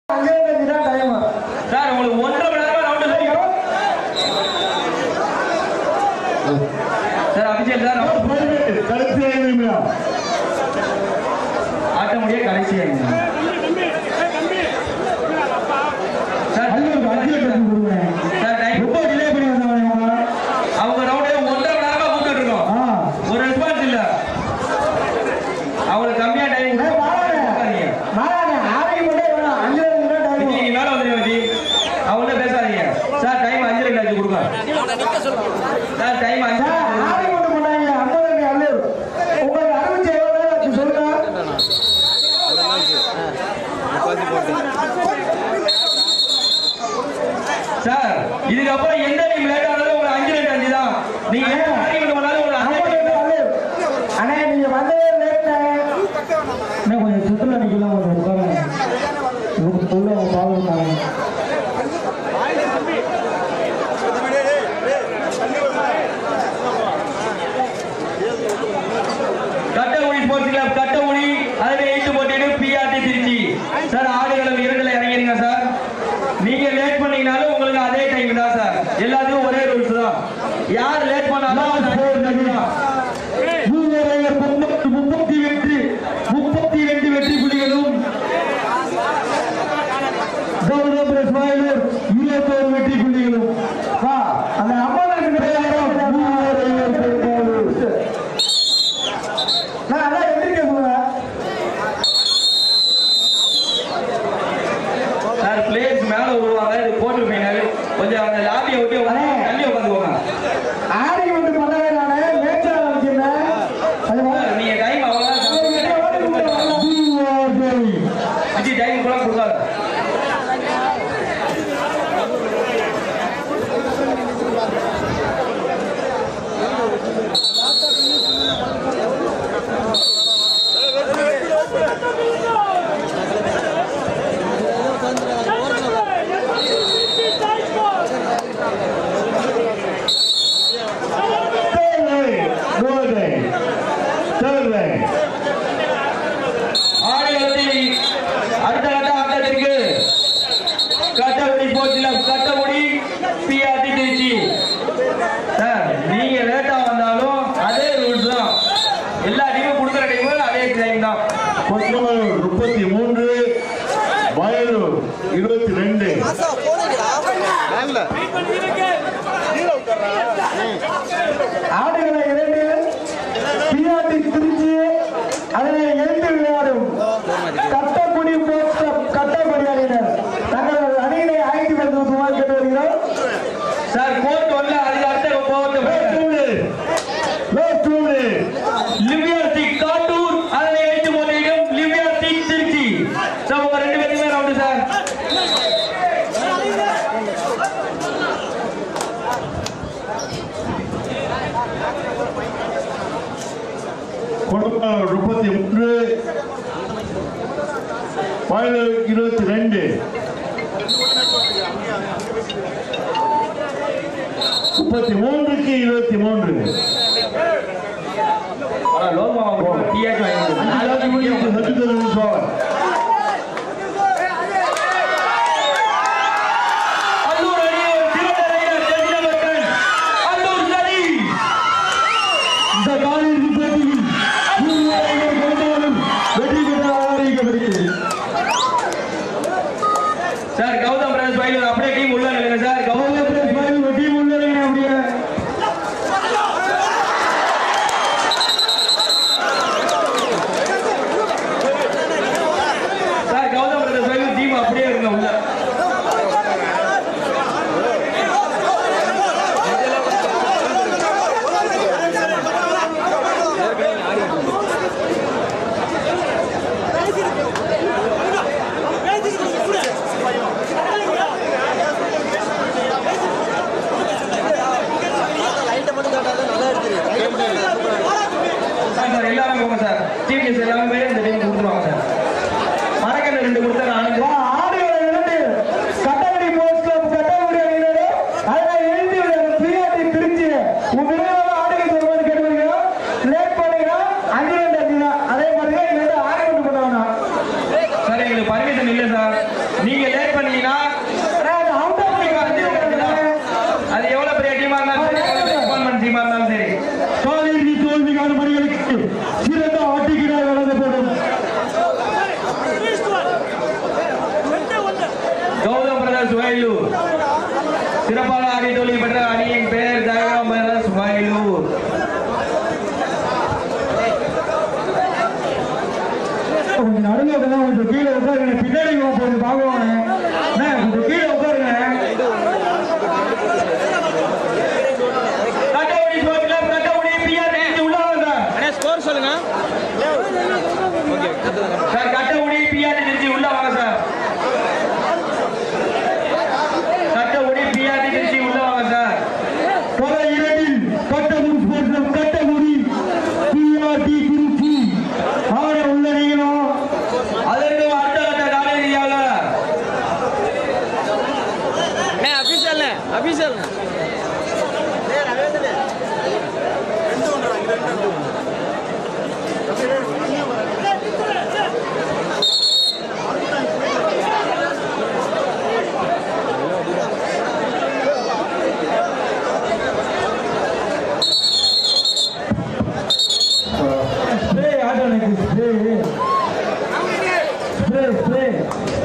Sir உங்களுக்கு 1.5 மணி நேரமா round தெரியும் சார். அபிஷேக் சார் கடைசி 5 நிமிடம் ஆட்ட முடிய கடைசி 5 நிமிடம் சார். சார் டைம் ரொம்ப டிலே பண்ணி வந்தவங்க அவங்க ரவுண்டே 1.5 மணி நேரமா கூப்பிட்டு இருக்கோம். ஒரு ரெஸ்பான்ஸ் இல்ல. அவங்களுக்கு கம்மியா டைம் அவங்கள்ட்ட பேசாதீங்க சார். டைம் 5 நிமிடம் கொடுங்க சார். Time 5 sir. இதுக்கப்புறம் எந்த டைம் லேட் ஆனாலும் ஒரு 5 நிமிடம் 5 தான். நீங்க ஆர்கியூமெண்ட் பண்ணாலும் ஒரு 5 நிமிடம். அண்ணா நீங்க வந்ததே லேட் இன்னும் கொஞ்சம் சுற்றுலா நிக்கலாம் கொஞ்சம் உட்காருங்க. சொல்ல பாவம் கட்டவுளி ஸ்போர்ட்ஸ் கிளப் கட்டவுளி அதில் 8 போட்டியிடு பிஆர்டி திருச்சி சார். ஆடுகளம் 2ல இறங்கிருங்க சார். நீங்க லேட் பண்ணீங்கனாலும் உங்களுக்கு அதே டைம் தான் சார். எல்லாத்துக்கும் ஒரே ரூல்ஸ் தான். யார் லேட் பண்ணாலும் 32 வெற்றி புலிகளும் 21 வெற்றி புலிகளும் வா அந்த சார். பிளேஸ் மேல வருவாங்க. இது போட்டு போயினாரு கொஞ்சம் அந்த லாபியை விட்டு தள்ளி உட்காந்துக்கோங்க. ஆடி வந்து பண்ணவே நானே லேட்டா வந்துட்டேன். நீங்க டைம் அவ்வளவுதான் விஜய் டைம் கூட கொடுக்காது. அடுத்த கட்ட ஆட்டத்திற்கு கட்டமுடி போட்டியில கட்டமுடி பிஆர்டி திருச்சி சார். நீங்க லேட்டா வந்தாலும் அதே ரூல்ஸ் தான். எல்லா டீமும் கொடுக்குற டைமும் அதே டைம் தான். 33 வயலூர் 22 ஆடுகளை 2 பிஆர்டி திருச்சி அதில் 2 விளையாடும் கட்டக்குடி கட்டக்குடி அணியினர் தங்கள் அணியினை ஆயத்தப்படுத்துமாறு கேட்டு வருகிறோம் சார். கோர்ட் வரல அதுக்கு அடுத்த லிவியார்த்தி காட்டூர் அதில் 8 போட்டியிடும் லிவியார்த்தி திருச்சி சார். உங்க 2 பேருமே ரவுண்டு சார். கொடுப்பாளர் 33 வயலூர் 22 33க்கு 23 லோகமா டிஆர்டி சார். கௌதம் பிரதேஷ் பயிலூர் அப்படியே டீம் உள்ள நிலைங்க சார். கௌதம் பிரதேஷ் பயிலூர் டீம் உள்ள நிலைங்க அப்படியே சார். கௌதம் பிரதேஷ் பயிலூர் டீம் அப்படியே இருங்க உள்ள. சார் எல்லாரும் போங்க சார். டீம் எல்லாமே இந்த டீம் கொடுத்துருவாங்க சார். மறக்கல 2 கொடுத்தா ஆடுகளை 2 கட்டக்குடி போஸ்ட் கிளப் கட்டக்குடி அணியினர் அதில் 2 பிஆர்டி திருச்சி உங்க ஆடுகள் சொல்வது கேட்டு வருகிறோம். லேட் பண்ணீங்கன்னா 5 நிமிடம் அதே மாதிரி ஆர்கியூமெண்ட் பண்ண வேணாம் சார். எங்களுக்கு பர்மிஷன் இல்லை சார். நீங்க சிறப்பாக ஆடி தோல்வி பெற்ற அணியின் பெயர் ஜெயகாம்பரஸ் வயலூர். கொஞ்சம் நடுங்க, கொஞ்சம் கீழே உட்காருங்க, பின்னாடி போய் பார்க்கணும். கொஞ்சம் கீழே உட்காருங்க. கட்டவுடி ஸ்போர்ட்ஸ் கிளப் கட்டவுடி பிஆர் உள்ள வாங்க சார். ஸ்கோர் சொல்லுங்க சார். கட்டவுடி பிஆர் திருச்சி உள்ள வாங்க சார். கட்டவுடி பிஆர் திருச்சி உள்ள வாங்க சார். பல இரண்டில் கட்டவுடி ஸ்போர்ட்ஸ் கிளப் கட்டவுடி பிஆர் திருச்சி ஆட உள்ள நீங்களும் அதற்கு அடுத்த கட்ட காலேஜியால அபிஷல்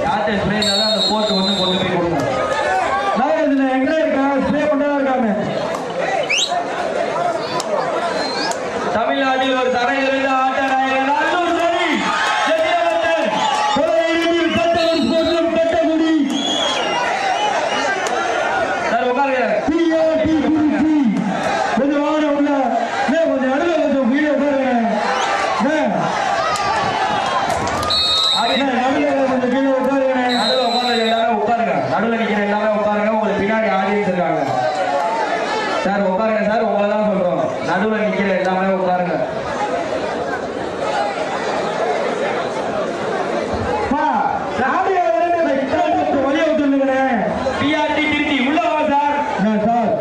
யார்கிட்ட ஸ்ப்ரே அந்த போட்டு வந்து கொண்டு போய் கொடுங்க. எங்க இருக்காங்க? ஸ்ப்ரே பண்ணதான் இருக்காங்க. தமிழ்நாட்டில் ஒரு தரை இருந்த ஆட்ட நாயகர் நல்லூர் சரி ஜெயவர்தன். கட்டகுடி சார் உட்காருங்க. பிஆர்டி திருச்சி கொஞ்சம் வாங்க உள்ள. கொஞ்சம் நடுவில் கொஞ்சம் வீடியோ உட்காருங்க. நடுவில் கொஞ்சம் கீழே உட்காருங்க. நடுவில் உட்கார்ந்து எல்லாரும் உட்காருங்க. நடுவில் நிக்கிற எல்லாரும் உட்காருங்க. உங்களுக்கு பின்னாடி ஆடியன்ஸ் இருக்காங்க சார். உட்காருங்க சார். உங்களை தான் சொல்றோம். நடுவில் நிக்கிற எல்லாமே உட்காருங்க. வழியை விட்டுருங்க பிஆர்டி திருச்சி உள்ள வாங்க சார். சார்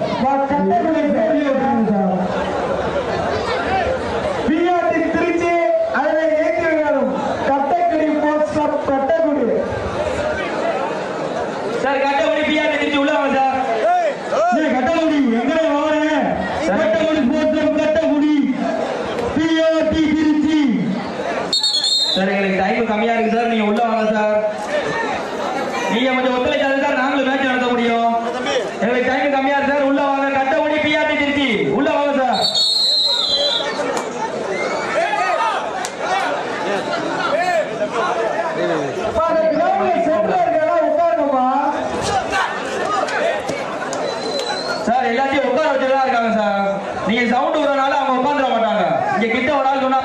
பிஆர்டி திருச்சி அதனை இயக்கி வரும் Kattakudi post club Kattakudi. Sir கட்டபடி பிஆர்டி திருச்சி உள்ள வாங்க சார். கட்டக்குடி எங்க வாங்க? Kattakudi post club Kattakudi PRT Trichy. Sir எங்களுக்கு டைம் கம்மியா இருக்கு சார். நீங்க உள்ள வாங்க சார். நீங்க கொஞ்சம் ஒத்துழைச்சாது சார் நாங்களும் மேட்ச் நடத்த முடியும். எங்களுக்கு டைம் கம்மியா இருக்கு சார். உள்ள வாங்க. கட்டபடி பிஆர்டி திருச்சி உள்ள வாங்க சார். சார் எல்லாத்தையும் உட்கார வச்சுதான் இருக்காங்க சார். நீங்க சவுண்ட் வரனால அவங்க உட்காந்துட மாட்டாங்க. இங்க கிட்ட ஒரு ஆள் சொன்னா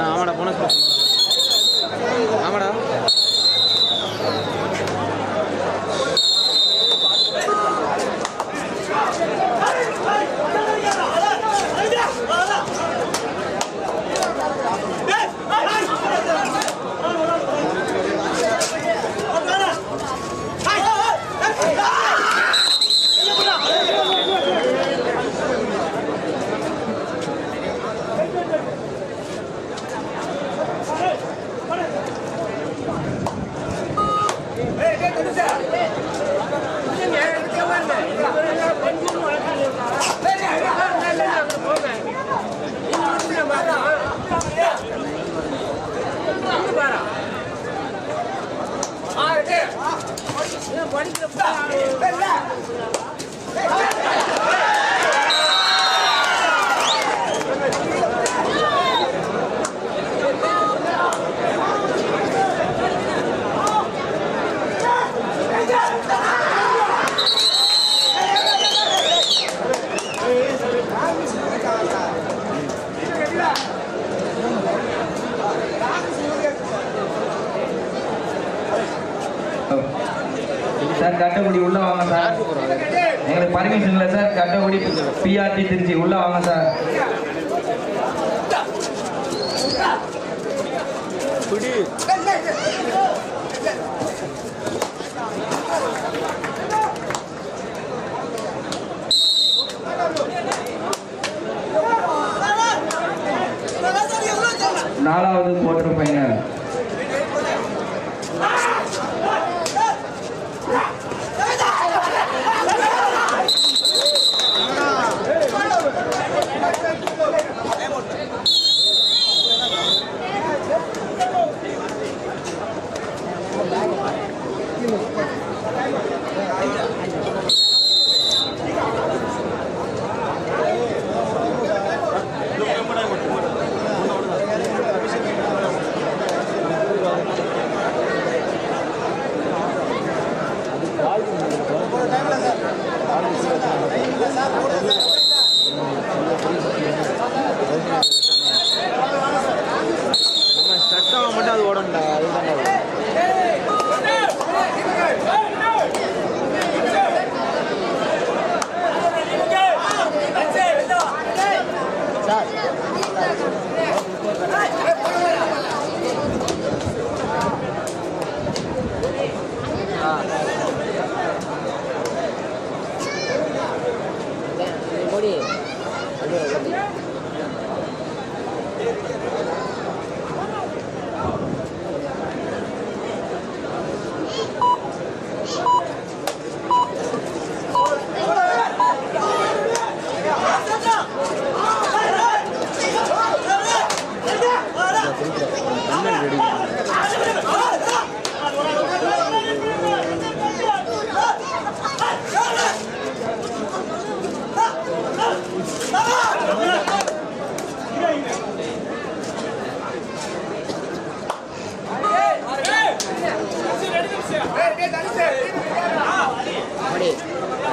ஆமாடா போனஸ் ஆமாடா சார் கட்டபடி உள்ள வாங்க சார். எங்களுக்கு பர்மிஷன் இல்லை சார். கட்டபடி பிஆர்டி திருச்சி உள்ள வாங்க சார். நாலாவது குவார்டர் ஃபைனல் நம்ம ஸ்டட்டாக மட்டும் அது ஓடணும்டா அதுதான்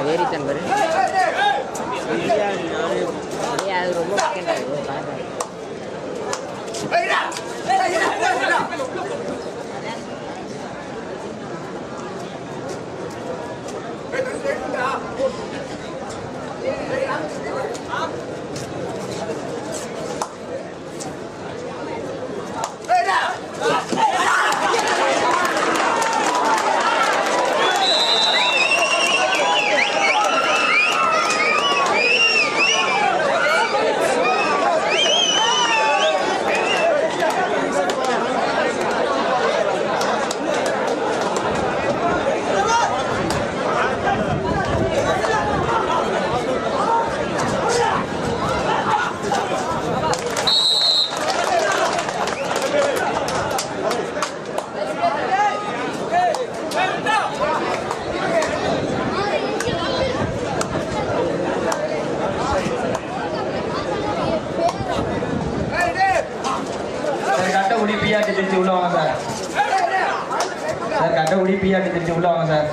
வேறித்தன் பாரு அது ரொம்ப கட்டகுடி பிஆர்டி திருச்சி உள்ள வாங்க sir. Sir Kattakudi BRT Trichy உள்ள வாங்க சார்.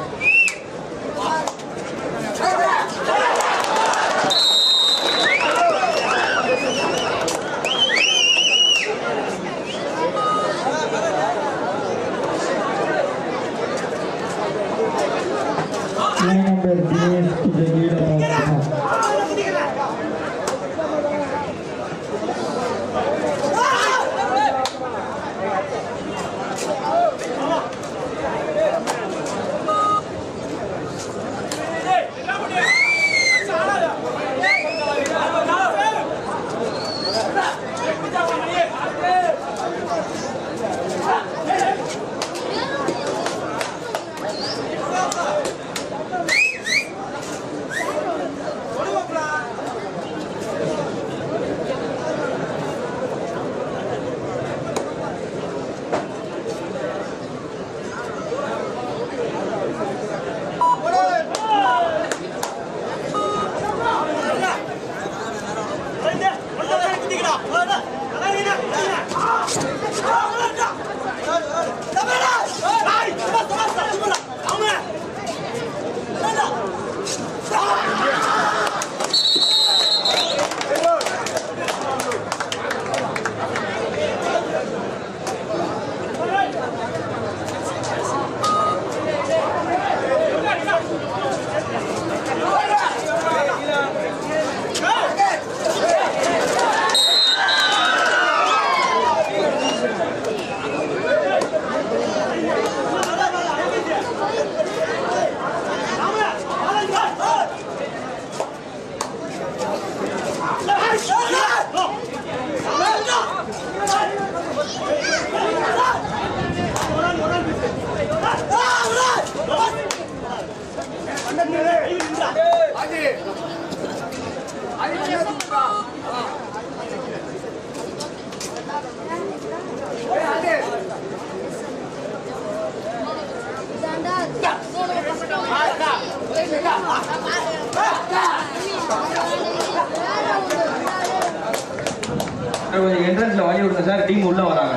கொஞ்சம் என்ட்ரன்ஸ்ல வழி விடுங்க சார். டீம் உள்ள வராங்க.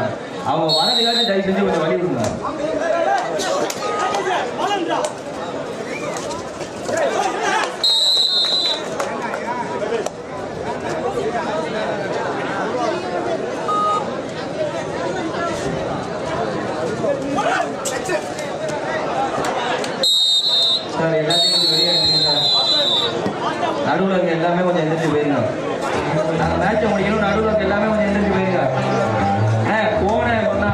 அவங்க வரதுக்காக தயவு செஞ்சு கொஞ்சம் வழி விடுங்க. சார் எல்லாத்தையும் கொஞ்சம் வெளியே அனுப்புங்க சார். நடுவில் இருக்க எல்லாமே கொஞ்சம் எந்திரிச்சு போயிருங்க. நாங்கள் மேட்சை முடிக்கணும். நடுவில் இருக்க எல்லாமே கொஞ்சம் எந்திரிச்சு போயிருங்க. போனேன் ஒன்னா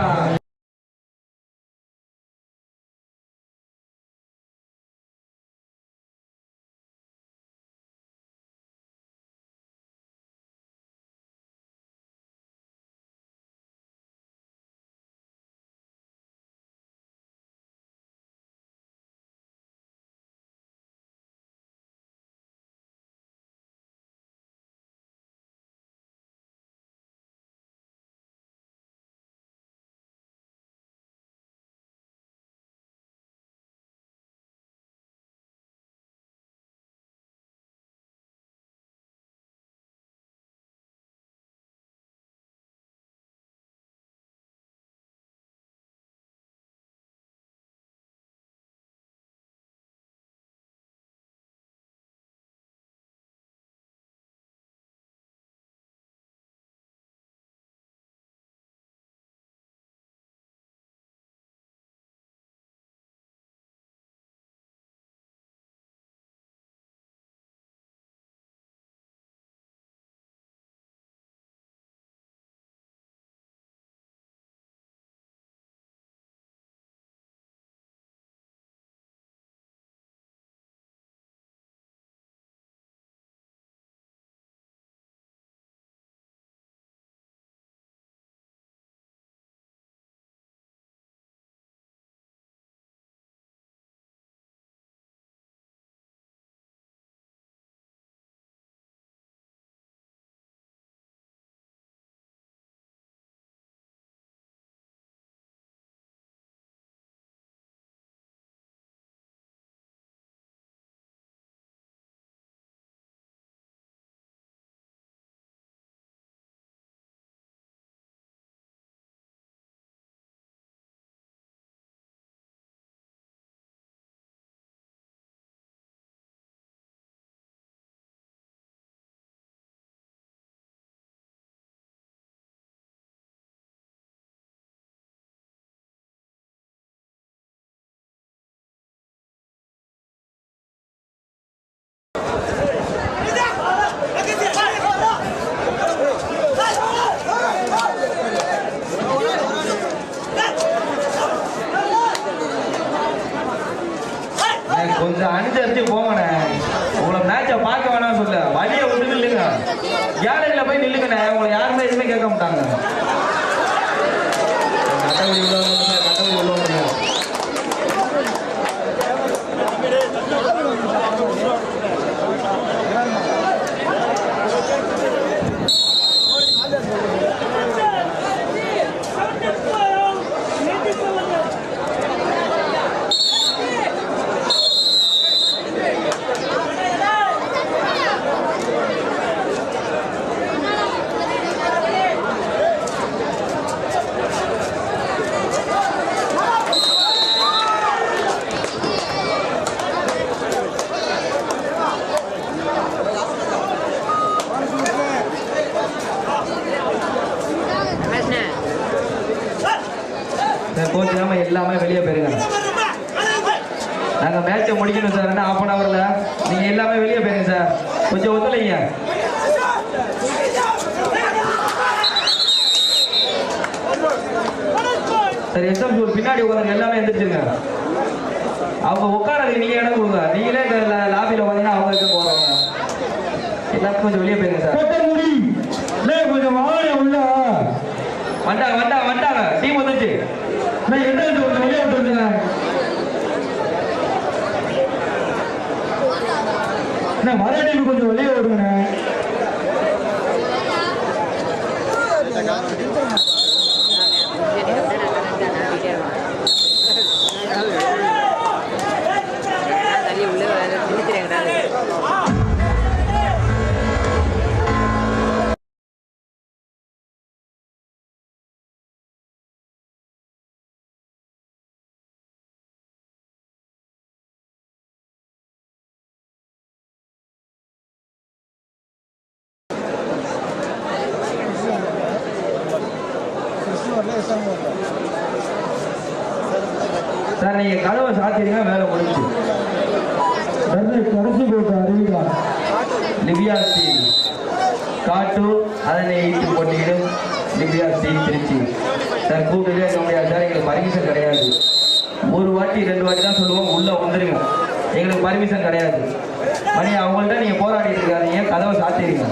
கொஞ்சம் அனுசரிச்சு போங்கண்ணே. உங்களை மேட்சை பார்க்க வேணாம்னு சொல்ல, வழியை விட்டு நில்லுங்க. கேலரியில் போய் நில்லுங்கண்ணே. உங்களை யாருமே எதுவுமே கேட்க மாட்டாங்க. கட்டவழி உள்ளவங்க சார், கட்டவழி உள்ளவங்க. கோச்சிக்காம எல்லாமே வெளியே போயிருங்க. நாங்கள் மேட்சை முடிக்கணும் சார். என்ன ½ அன் ஹவர்ல நீங்கள் எல்லாமே வெளியே போயிருங்க சார். கொஞ்சம் ஒத்துழைங்க. சரி, எஸ்எம் ஒரு பின்னாடி உட்காந்து எல்லாமே எந்திரிச்சிருங்க. அவங்க உட்காரதுக்கு நீங்கள் இடம் கொடுங்க. நீங்களே இந்த லாபியில் உட்காந்தீங்கன்னா அவங்க இருக்க போகிறாங்க. எல்லாத்துக்கும் கொஞ்சம் வெளியே போயிருங்க சார். கொஞ்சம் வாங்க உள்ள. வந்துட்டாங்க. டீம் வந்துச்சு. நான் என்ன வெளியே விட்டுருங்க. வர டீம் கொஞ்சம் வெளியே விடுங்க. தள்ளி உள்ள சார் நீங்க கதவை சாத்திருங்க, வேலை முடிச்சு. கடைசி போட்டு அறிவிக்கா லிபியா ஸ்டீல் காட்டூர் அதனை இட்டு போட்டியிடும் லிபியா ஸ்டீல் திருச்சி. சார் கூப்பிட்டே இருக்க முடியாது சார், எங்களுக்கு பர்மிஷன் கிடையாது. ஒரு வாட்டி 2 வாட்டி தான் சொல்லுவோம், உள்ள வந்துருங்க. எங்களுக்கு பர்மிஷன் கிடையாது. மணி அவங்கள்ட்ட நீங்க போராடிட்டு இருக்காதீங்க, கதவை சாத்திருங்க.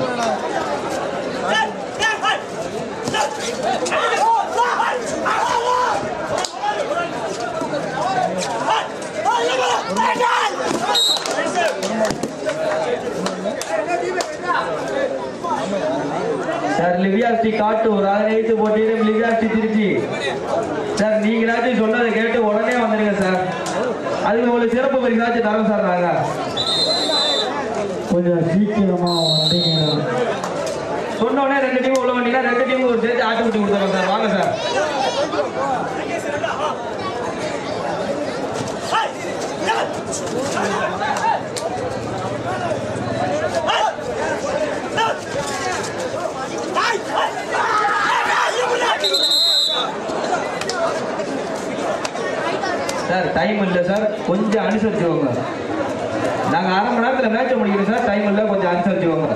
சார் லிபியா ஸ்ரீ காட்டூர் அதனை எடுத்து போட்டியிடும் லிபியா ஸ்ரீ திருச்சி. சார் நீங்களாச்சும் சொன்னதை கேட்டு உடனே வந்துடுங்க சார். அதுக்கு உங்களுக்கு சிறப்பு பரிசாச்சும் தரோம் சார். நாங்க கொஞ்சம் சீக்கிரமா வந்தீங்கன்னா சொன்ன உடனே 2 டீம் உள்ள வந்தீங்கன்னா 2 டீமும் ஒரு சேர்த்து ஆட்டு விட்டு கொடுத்துறோம் சார். வாங்க சார். சார் டைம் இல்லை சார், கொஞ்சம் அனுசரிச்சுக்கோங்க. நாங்கள் 1/2 மணி நேரத்தில் மேட்சை முடிக்கிறோம் சார். டைம் இல்லை, கொஞ்சம் அனுசரிச்சுக்கோங்க.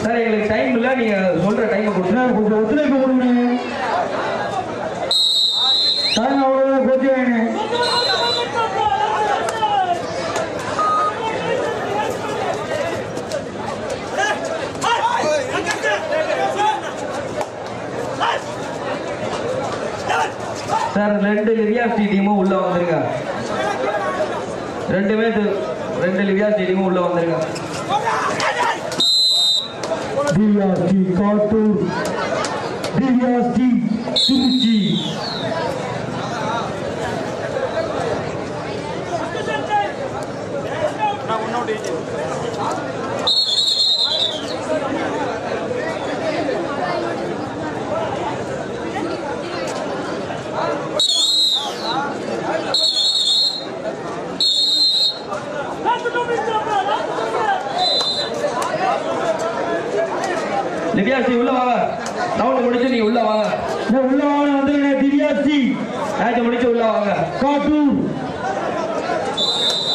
சார் எங்களுக்கு டைம் இல்லை, நீங்கள் சொல்கிற டைமை கொடுங்க. கொஞ்சம் ஒத்துழைப்பு கொடுங்க. டைம் அவ்வளோ கோச்சு வேணும். சார் 2 லிபியா ஸ்ரீ டீமும் உள்ள வந்துருங்க. 2 லிபியா ஸ்ரீ டீமும் உள்ள வந்துருங்க. TRT Kattur, TRT Trichy. Libya Sri உள்ள வாங்க. ரவுண்ட் முடிச்சு நீங்க உள்ள வாங்க. உள்ள வாங்க வந்துருங்க. டிஆர்டி மேட்ச் முடிச்சு உள்ள வாங்க. காட்டூர்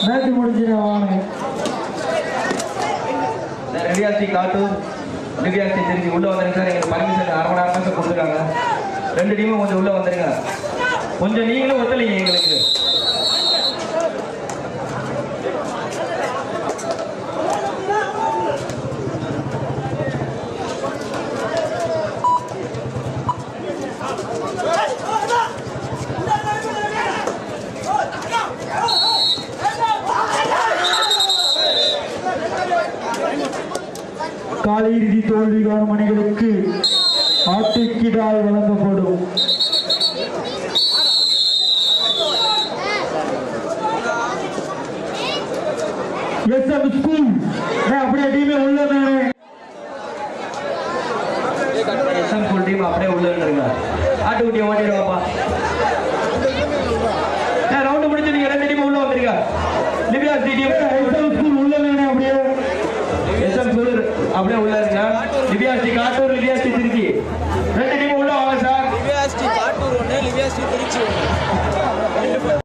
மேட்ச் முடிச்சு வாங்க. லிபியா ஸ்ரீ காட்டூர் லிபியா ஸ்ரீ திருச்சி உள்ள வந்துருங்க சார். எங்களுக்கு பர்மிஷன் 1/2 மணி நேரம் தான் கொடுத்துருக்காங்க. 2 டீமும் கொஞ்சம் உள்ள வந்துருங்க. கொஞ்சம் நீங்களும் ஒத்துழைங்க எங்களுக்கு. காலிறுதி தோல்வி காணும் அணிகளுக்கு ஆட்டுக்கிடாய் வழங்கப்படும். எஸ்எம் ஸ்கூல் அப்படியே டீமே உள்ளது. எஸ்எம் ஸ்கூல் டீம் அப்படியே உள்ள இருந்துருங்க. ஆட்டுக்குட்டியை ஓட்டிடுவாப்பா. ரவுண்டு முடிச்சு நீங்க 2 டீம் உள்ள வந்துருங்க. Libya Sri team SM school உள்ளது. அப்படியே எஸ்எம் ஸ்கூல் அப்படியே உள்ள இருங்க. Libya Sri Kattur Libya